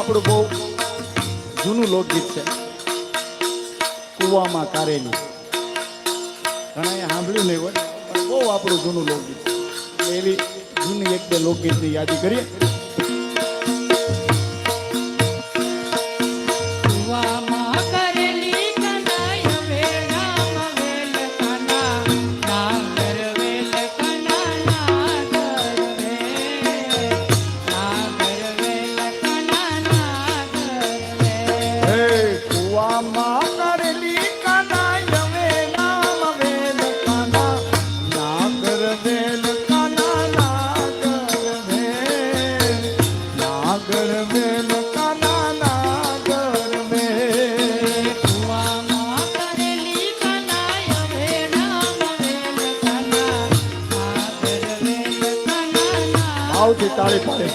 આપણું બહુ જૂનું લોકગીત છે, કુવામાં કારેલી. ઘણા સાંભળ્યું નહીં હોય પણ બહુ આપણું જૂનું લોકગીત છે. એવી જૂની એક બે લોકગીતની યાદી કરીએ. આવતી તાળી પાડે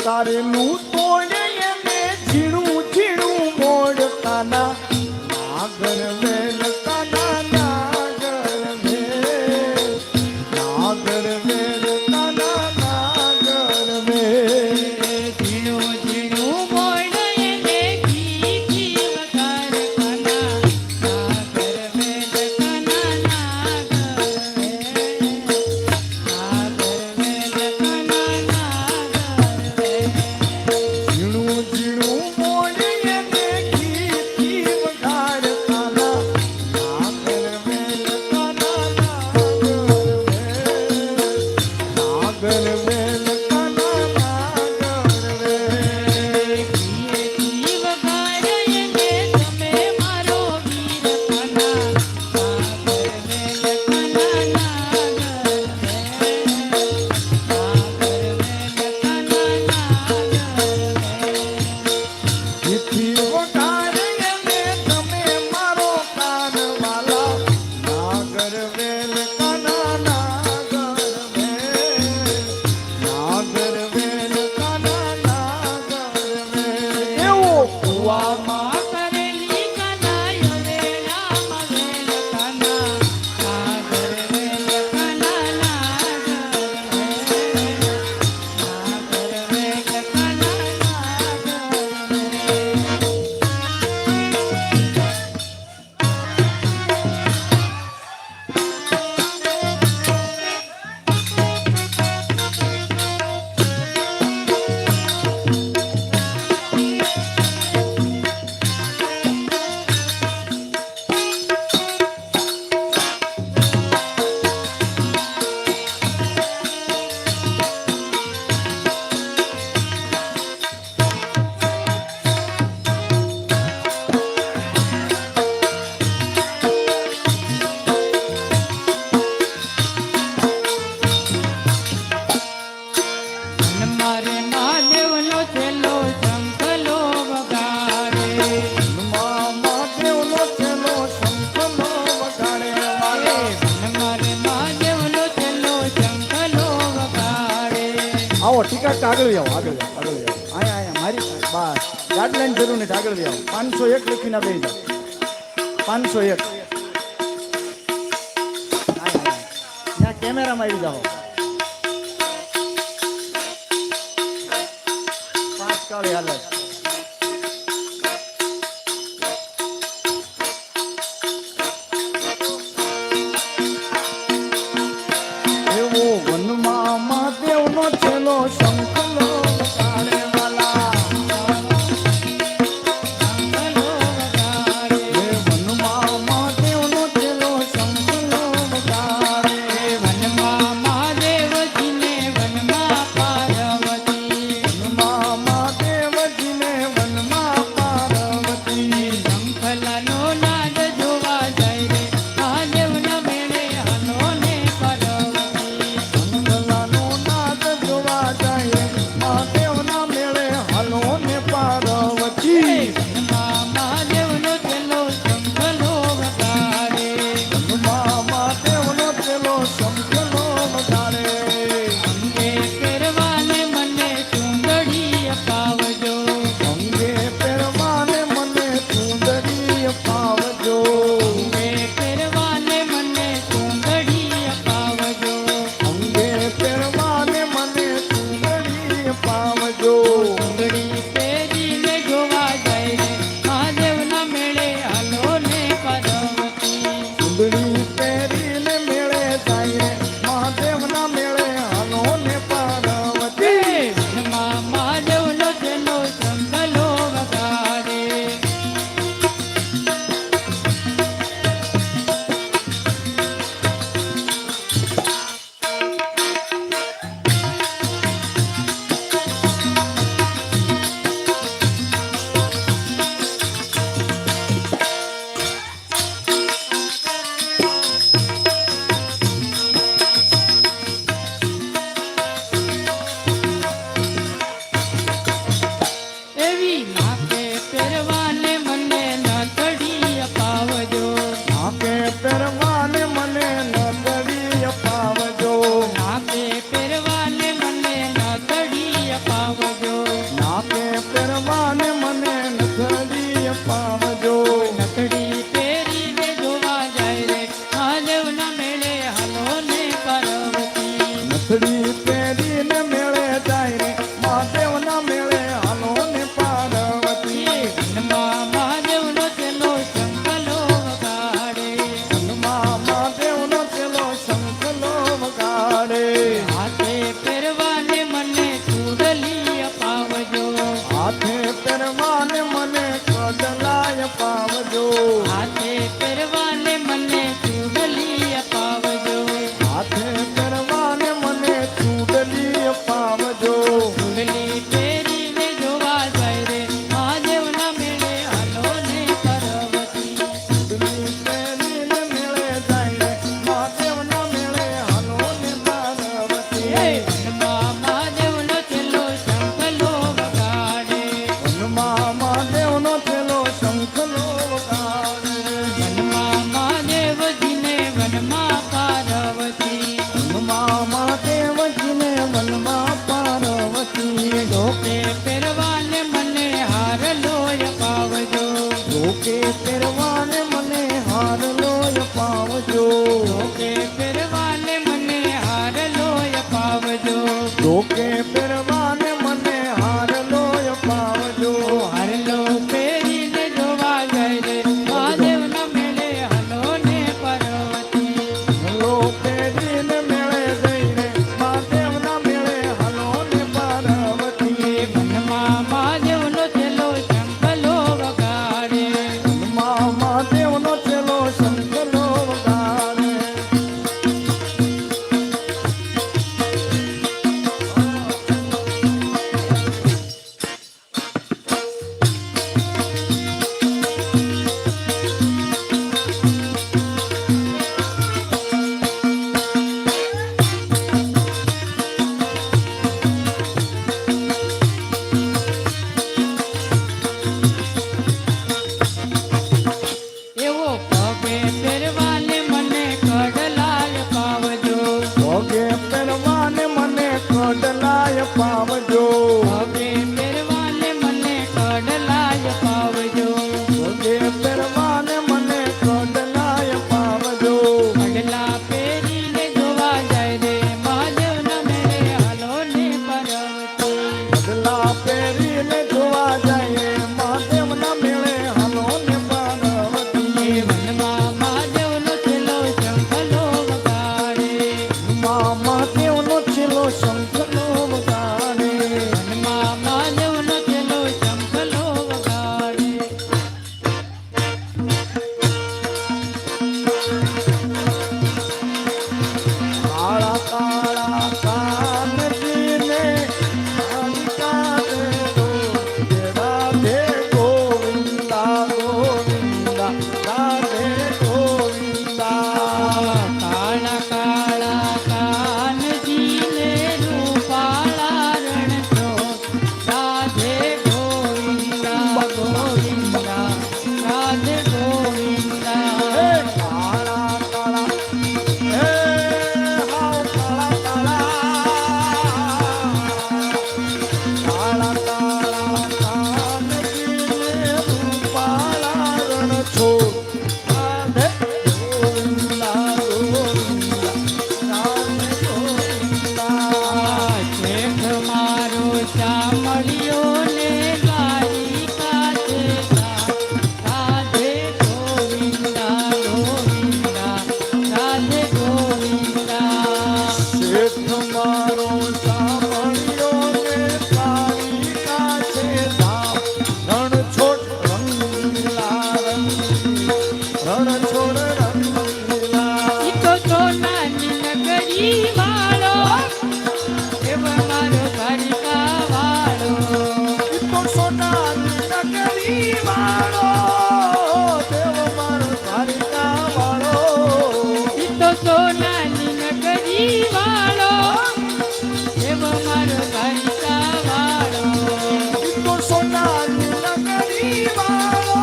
તારેલું તોડે એને ઝીણું ઝીણું મોડ કાના નાગર વેલ કાના નાગર વેલ નાગર વેલ કાના નાગર વેલ ઝીણું ઝીણું મોડ એને ઘી ઘી વગાર કાના નાગર વેલ કાના નાગર વેલ નાગર વેલ આગળ આવો આગળ આગળ અહીંયા અહીંયા મારી બસ ગાઈડલાઈન જરૂર નથી આગળ આવો 501 લખીને બેસી જાઓ 501 ત્યાં કેમેરામાં આવી જાઓ 5 કાળી હાલત સુથડી પહેરીને મેળે જાય રે મહાદેવના મેળે હાલો ને પાર્વતી વનમાં મહાદેવનો તેનો શંખલો વગાડે વનમાં મહાદેવનો પેલો શંખલો વગાડે હાથે પહેરવાને મને ચૂડલી અપાવજો હાથે પહેરવાને મને કડલાય પાવજો હાથે પહેરવાને મને ચૂડલી અપાવજો હાથે પહેરવાને મને ચૂડલી પાવજો ચૂડલી પહેરીને જોવા જાય રે મહાદેવના મેળે હાલો ને પાર્વતી ચૂડલી પહેરીને મેળે જાય રે મહાદેવના મેળે હાલો ને પાર્વતી વનમાં મહાદેવનો તેલો શંખલો વગાડે વનમાં મહાદેવનો પેલો શંખલો વગાડે વનમાં મહાદેવજીને વનમાં પાર્વતી વનમાં મહાદેવજીને વનમાં પાર્વતી લોકે પહેરવાને મને હાર લોય પાવજો લોકે પહેરવાને મને હાર લોય પાવજો લોકે પહેરવાને મને હાર લોય પાવજો લોકે પહેરવાને મને હાર લોય પાવજો હારલો પહેરીને જોવા જાય રે મહાદેવના મેળે હાલો ને પાર્વતી લો પહેરીને મેળે જઈને મહાદેવના મેળે હાલો ને પાર્વતી વનમાં મહાદેવનો તેલો શંખલો વગાડે વનમાં મહાદેવનો પેલો શંખલો વગાડે એવો પગે પહેરવાને મને કડલાલ પાવજો ભોગે પહેરવાને મને કડલાય પાવજો પગે પહેરવાને મને કડલાલ પાવજો ભોગે પહેરવાને મને કડલાય પાવજો કડલા પહેરીને જોવા જાય રે મહાદેવના મેળે હાલો ને પાર્વતી કડલા પહેરીને જોવા જાય મહાદેવના મેળે હાલો ને પાર્વતી વનમાં મહાદેવનો તેલો શંખલો વગાડે મહાદેવનો છેલ્લો શંખલો વગાડે વનમાં મહાદેવનો તેલો શંખલો વગાડે કાળા કાળા કાનજીને કાલિકા દેવો રાધે ગોવિંદા ગોવિંદા રાધે ગોવિંદા કાળા કાળા કાનજીને રૂપાળા રણછો રાધે ગોવિંદા ગોવિંદા રાધે ગોવિંદા હે કાળા કાળા હે હાવ કાળા કાળા કાળા કાનજીને રૂપાળા રણછોડ રાધે ગોવિંદા ગોવિંદા રાધે ગોવિંદા શેઠ મારો ચામડિયો ને ગારી કાચે રાધે ગોવિંદા ગોવિંદા રાધે ગોવિંદા શેઠ મારો સાંભળ્યો ને તારી કાছে ધામ રણછોડ રંગીલા રણછોડ રંગીલા ઈ તો સોનાની નગરી વાળો એવ મારો દ્વારિકા વાળો તો સોનાની નગરી વાળો દેવ મારો દ્વારિકા વાળો ઈ તો સોનાની નગરી વાળો એવ મારો દ્વારિકા વાળો તો સોનાની નગરી વાળો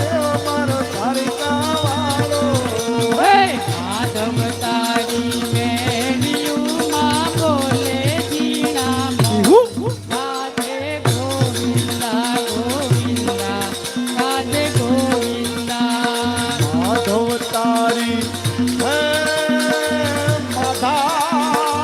દેવ મારો દ્વારિકા વાળો હે માધવ તારી મેળિયુંમાં બોલે જીણામાં રાધે ગોવિંદા ગોવિંદા રાધે ગોવિંદા માધવ તારી હે માધા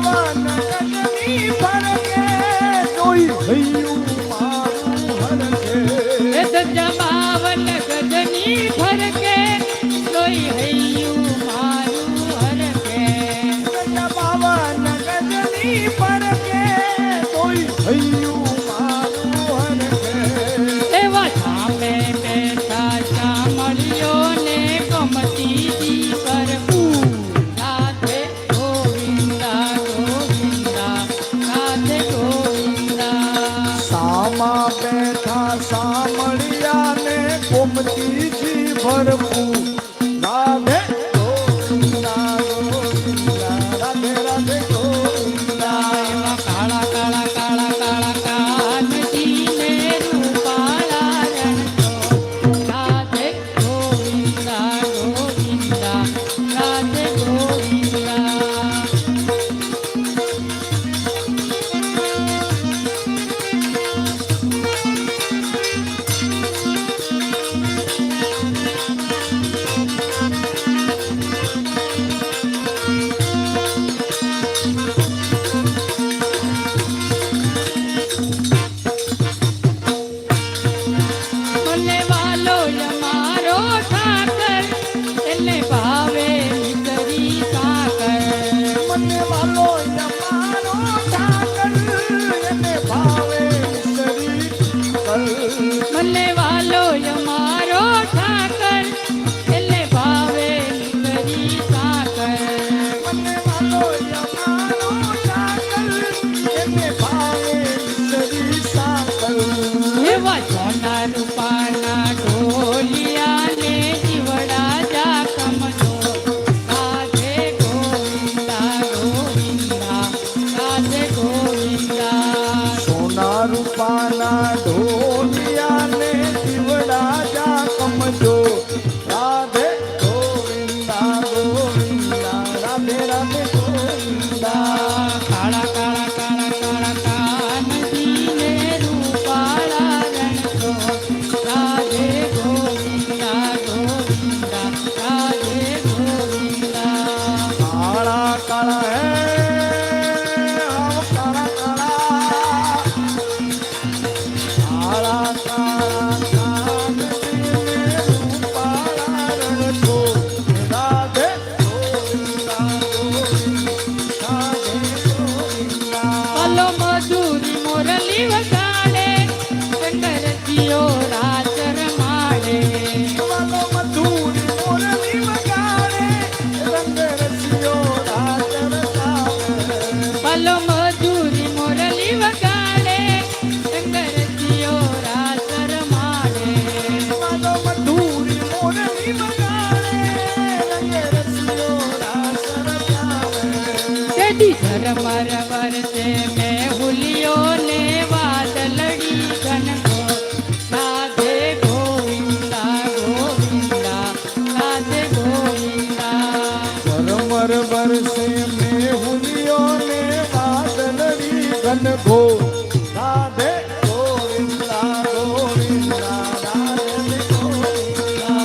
પાવન ગગની ફરકે જોઈ હૈયું મારું હરકે એ ધજા બાવન ગજની ફરકે લોહી હૈયું મારું હરકે ધજા પાવન ગગની ફરકે જોઈ હૈયું મારું હરકે એવા સામે બેઠા શામળિયો ને ગમતીજી કરવું રાધે ગોવિંદા ગોવિંદા રાધે ગોવિંદા સામા બેઠા સામળિયા ને કોમતીજી ભરપૂર રાધે ગોવિંદા ગોવિંદા રાધે રાધે ગોવિંદા એવા કાળા કાળા કાળા કાળા કાનજી ને રૂપાળા રણછોડ રાધે ગોવિંદા ગોવિંદા રાધે ગોવિંદા મને વાલો યમારો ઠાકર એને ભાવે મિસરી સાકર મને વાલો યમારો ઠાકર એને ભાવે મિસરી કલ મને વાલો યમારો ઠાકર એને ભાવે મિસરી સાકર મને વાલો યમારો ઠાકર એને ભાવે મિસરી સાકલ એવા સોના રૂપાના ઢોલિયા ને જીવડા જા કમજો રાધે ગોવિંદા ગોવિંદા રાધે ગોવિંદા સોના રૂપાના ઢોલિયા ને દીવડા જા કમજો રાધે ગોવિંદા ગોવિંદા રાધે રાધે ગોવિંદા કાળા કાળા કાળા કાળા કાનજી ને રૂપાળા રણછોડ રાધે ગોવિંદા ગોવિંદા રાધે ગોવિંદા કાળા કાળા હે આવ કાળા કાળા કાળા કાળા કાનજીને રૂપાળા રણછોડ રાધે ગોવિંદા ગોવિંદા રાધે ગોવિંદા પલો મધુરી મોરલી વગાડે ચંદરજીઓ રાત રમાડે વાલો મધુરી મોરલી વગાડે રંગ રસિયો રાત રસાવે પલો મધુરી મોરલી વગાડે ચંદરજીઓ રાત રમાડે વાલો મધુરી મોરલી વગાડે રંગ રસિયો રાત રસાવે તેડી ધર્મર વરસે મેં હુલિયો ને વાદલડી ઘનઘો રાધે ગોવિંદા ગોવિંદા રાધે ગોવિંદા પરમર બરસે મેહુલિયો ને વાદળડી ઘનઘો રાધે ગોવિંદા ગોવિંદા રાધે ગોવિંદા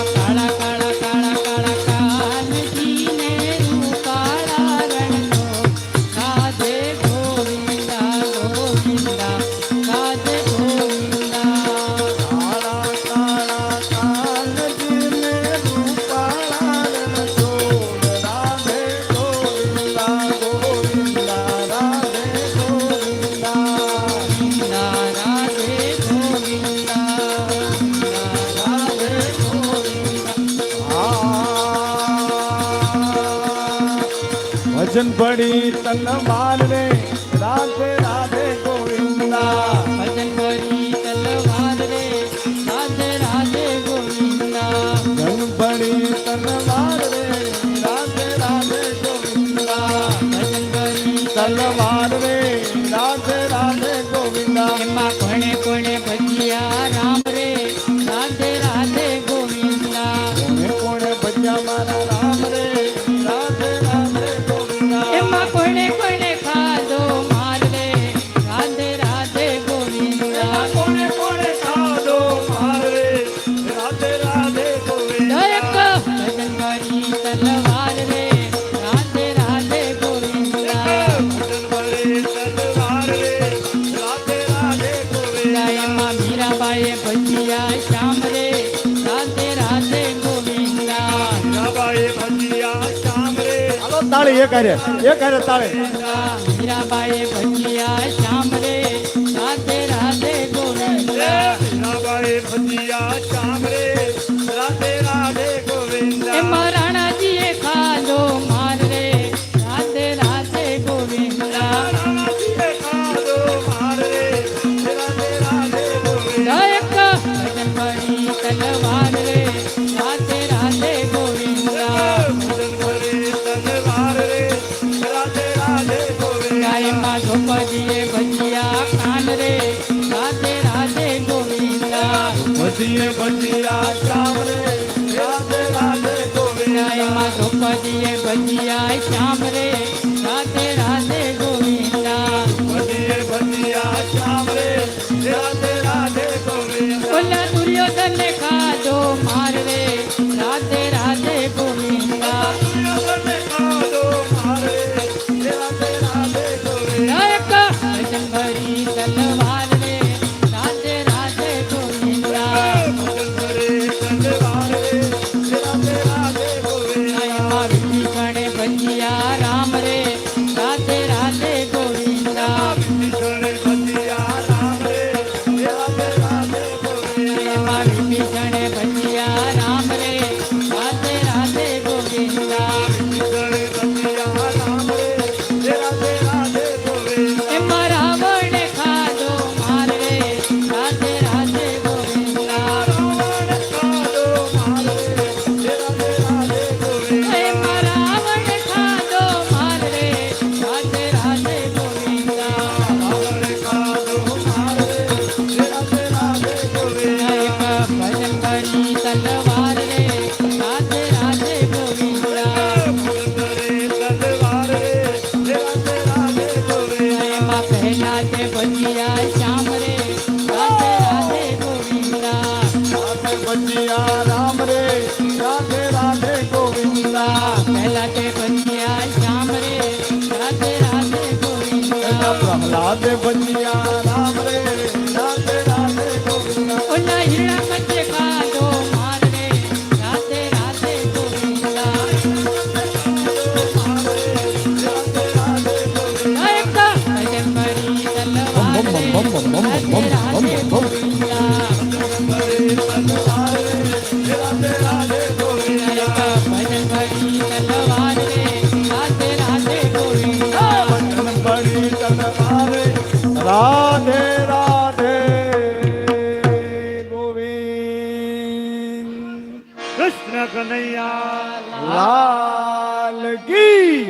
કાળા કાળા કાળા કાળા કાનજી ને રૂપાળા રણછોડ રાધે ગોવિંદા ગોવિંદા રાધે ગોવિંદા કાળા કાળા કાનજીને રૂપાળા રણછોડ રાધે ગોવિંદા ગોવિંદા રાધે ગોવિંદા રાધે ગોવિંદા રાધે ગોવિંદા ભજન પડી તલવાર રે રાધે રાધે ગોવિંદા ભજન કરી તલવાર રે રાધે રાધે ગોવિંદા ધન પડી તલવાર રે રાધે રાધે ગોવિંદા ભજન કરી તલવાર રે રાધે રાધે ગોવિંદા એમાં કોણે કોણે ભજિયા રામ રે રાધે રાધે ગોવિંદા કોણે કોણે ભજ્યા મારા રામ રે રાધે રાધે ગોવિંદા એમાં કોણે કોણે ખાધો માર રે રાધે રાધે ગોવિંદા કોણે કોણે ખાધો માર રે રાધે રાધે ગોવિંદા દરેક ભજન કરી તલવાર રે રાધે રાધે ગોવિંદા મીરાબાઈ ભજીયા શ્યામ રે હાલો તાળી એક હારે તાળી મીરાબાઈ ભજીયા શ્યામ રે રાધે રાધે ગોવિંદા મીરાબાઈ ભજીયા શ્યામ રે રાધે રાધે ગોવિંદા એમાં રાણાજીએ ખાધો માર રે રાધે રાધે ગોવિંદા રાણાજીએ ખાધો માર રે રાધે રાધે ગોવિંદા એક ભજન ભરી તલવાર રે રાધે રાધે ગોવિંદા ભજન ભરે તલવાર રે રાધે રાધે ગોવિંદા એમાં ધોપજીએ ભજીયા કાન રે રાધે રાધે ગોવિંદા ભજીએ ભજીયા શ્યામ રે રાધે રાધે ગોવિંદા એમાં ધોપજીએ ભજીયા શ્યામ રે રાધે રાધે ગોવિંદા ભજીએ ભજીયા શ્યામ રે રાધે રાધે ગોવિંદા ઓલા દુર્યોધન ને ખાધો માર રે રાધે રાધે ગોવિંદા દુર્યોધને ખાધો મારે રાધે રાધે ગોવિંદા એક ભજન ભરી તલવાર રે રાધે રાધે ગોવિંદા ભજન ભરે તલવાર રે રાધે રાધે ગોવિંદા એમાં વિભીષણે ભજીયા રામ રે રાધે રાધે ગોવિંદા વિભીષણે ભજીયા રામ રે રાધે રાધે ગોવિંદા એમાં વિભીષણે ભજીયા રામ રે રાધે રાધે ગોવિંદા વિભીષણે ભજીયા રામ રે રાધે રાધે ગોવિંદા એમાં રાવણે ખાધો માર રે રાધે રાધે ગોવિંદા રાવણ ખાધો મારે રાધે રાધે ગોવિંદા એમાં રાવણ ખાધો માર રે રાધે રાધે ગોવિંદા રાવણ ખાધો મારે રાધે રાધે ગોવિંદા એક ભજન ભરી તલવાર રે રાધે રાધે ગોવિંદા ભજન ભરે તલવાર રે રાધે રાધે ગોવિંદા એમાં પહેલા તે ભજીયા શ્યામ રે રાધે રાધે ગોવિંદા રાધે ભજીયા રામ રે રાધે રાધે ગોવિંદા પહેલા તે ભજીયા શ્યામ રે રાધે રાધે ગોવિંદા પ્રહલાદ ભજીયા રામ રે રાધે રાધે ગોવિંદા ઓલા હીરા કચ્ચે ખાધો માર રે રાધે રાધે ગોવિંદા એક ભજન ભરી તલવાર રે રાધે રાધે ગોવિંદા એક ભજન ભરી તલવાર રે રાધે રાધે ગોવિંદા બડી તલવારે રાધે રાધે ગોવિંદ કૃષ્ણ કનૈયા લાલ કી